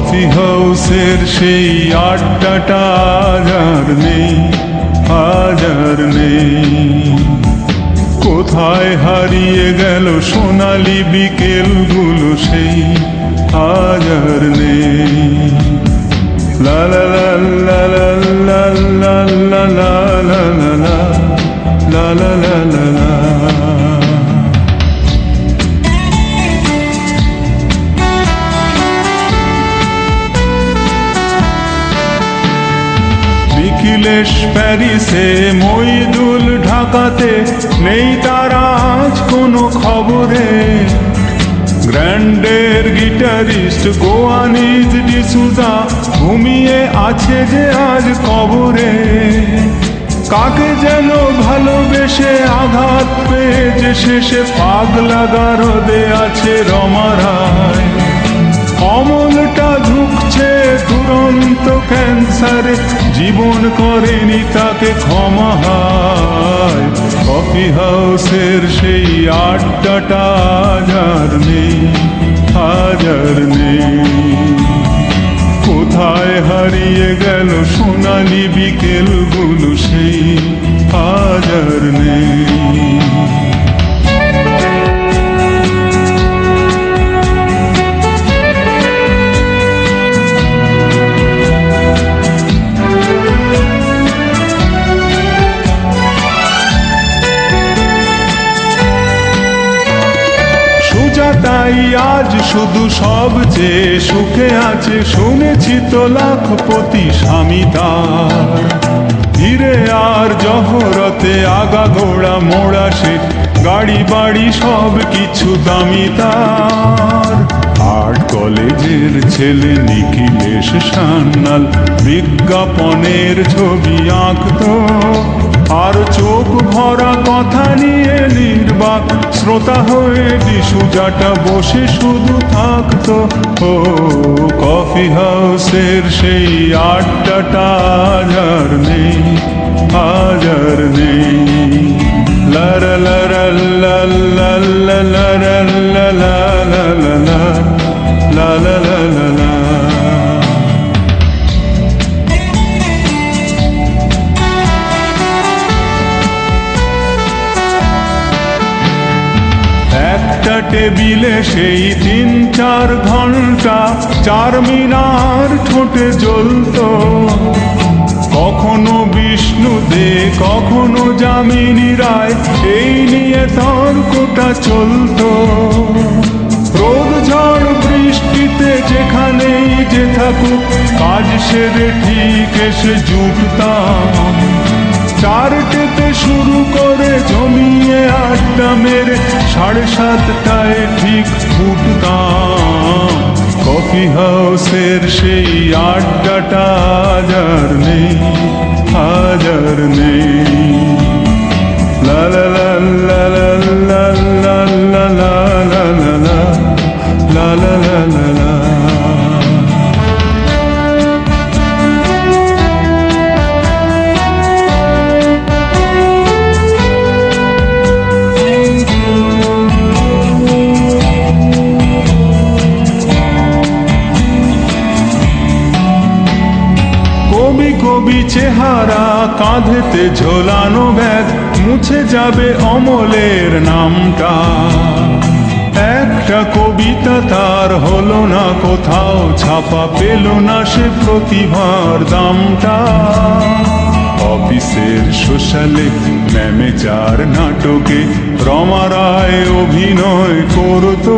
Coffee হাউসের সেই আড্ডাটা আজ আর নেই, আজ আর নেই। কোথায় হারিয়ে গেল সোনালি বিকেলগুলো সেই আজ আর নেই। লা লা লা লা লা লা লা লা লা লা লা লা লা লা লা। নিখিলেশ প্যারিসে, মইদুল ঢাকাতে, নেই তার আজ কোনো খবরে। গ্র্যান্ডের গিটারিস্ট গোয়ানিজ ডিসুজা ঘুমিয়ে আছে যে আজ কবরে। কাকে যেন ভালোবেসে আঘাত পেয়ে যে শেষে পাগলা গারদে আছে রমারায়। অমলটা ঝুঁকছে দুরন্ত ক্যান্সারে, জীবন করেনি তাকে ক্ষমা হায়। কফি হাউসের সেই আড্ডাটা আজ আর নেই, আজ আর নেই। কোথায় হারিয়ে গেল সোনালি বিকেলগুলো সেই আজ আর নেই। তাই আজ শুধু সবচেয়ে সুখে আছে, শুনেছি তো লাখপতি স্বামী তার। ধীরে আর জহরতে আগাগোড়া মোড়া সে, গাড়ি বাড়ি সব কিছু দামি তার। আর্ট কলেজের ছেলে নিখিলেশ সান্যাল বিজ্ঞাপনের ছবি আঁকতো, আর চোখ ভরা কথা নিয়ে নির্বাক শ্রোতা হয়ে ডিসুজাটা বসে শুধু থাকতো। ও কফি হাউসের সেই আড্ডাটা আজ আর নেই, আজ আর নেই। লা লা লা লা লা লা লা লা লা লা লা লা লা লা লা লা। একটা টেবিলে সেই 3-4 ঘন্টা চারমিনার ঠোঁটে জ্বলত। কখনো বিষ্ণু দে, কখনো যামিনী রায়, এই নিয়ে তর্কটা চলত। রোদ ঝড় বৃষ্টিতে যেখানেই যে থাকুক, কাজ সেরে ঠিক এসে জুটতাম। চারটেতে শুরু করে জমিয়ে আড্ডা মেরে 7:30টায় ঠিক ফুটতাম। কফি হাউসের সেই আড্ডাটা আজ আর নেই, আজ আর নেই। লা লা লা লা লা লা লা লা লা লা লা লা লা লা লা। কবি চেহারা, কাঁধেতে ঝোলানো ব্যাগ, মুছে যাবে অমলের নামটা। একটা কবিতা তার হলো না কোথাও ছাপা, পেল না সে প্রতিভার দামটা। অফিসের সোশ্যালে ম্যানেজার নাটকে রমারায় অভিনয় করতো,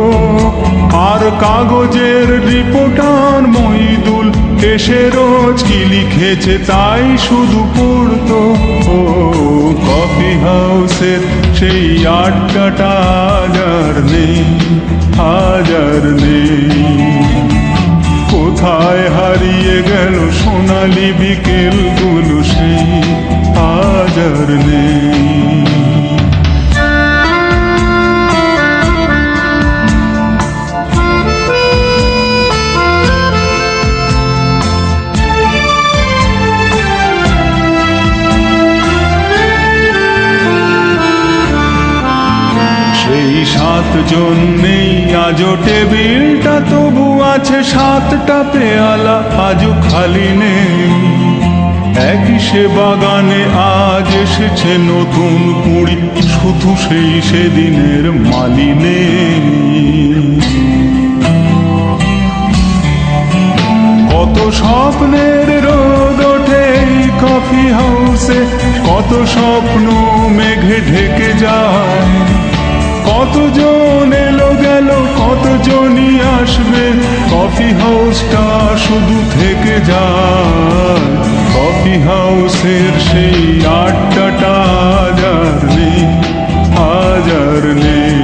আর কাগজের রিপোর্টার মইদুল এসে রোজ কি লিখেছে তাই শুধু পড়তো। ও কফি হাউসের সেই আড্ডাটা আজ আর নেই, আজ আর নেই। কোথায় হারিয়ে গেল সোনালি বিকেলগুলো সেই আজ আর নেই। সেই 7 জন নেই আজও টেবিলটা তবু আছে সাতটা পেয়ালা আজও খালি নেই, একই সে বাগানে আজ এসেছে নতুন কুড়ি, শুধু সেই সেদিনের মালি নেই। কত স্বপ্নের রোদ ওঠে এই কফি হাউসে, কত স্বপ্ন মেঘে ঢেকে যায়, কতজন এলো গেল কতজনই আসবে, কফি হাউসটা শুধু থেকে যায়। কফি হাউসের সেই আড্ডাটা আজ আর নেই, আজ আর নেই।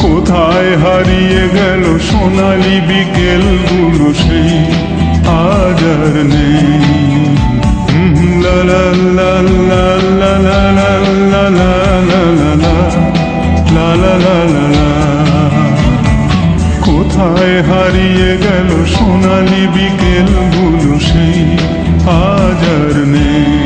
কোথায় হারিয়ে গেল সোনালি বিকেলগুলো সেই আজ আর নেই। লা লা লা লা লা লা লা লা লা লা লা লা লা লা লা। কোথায় হারিয়ে গেল সোনালি বিকেলগুলো সেই আজ আর নেই।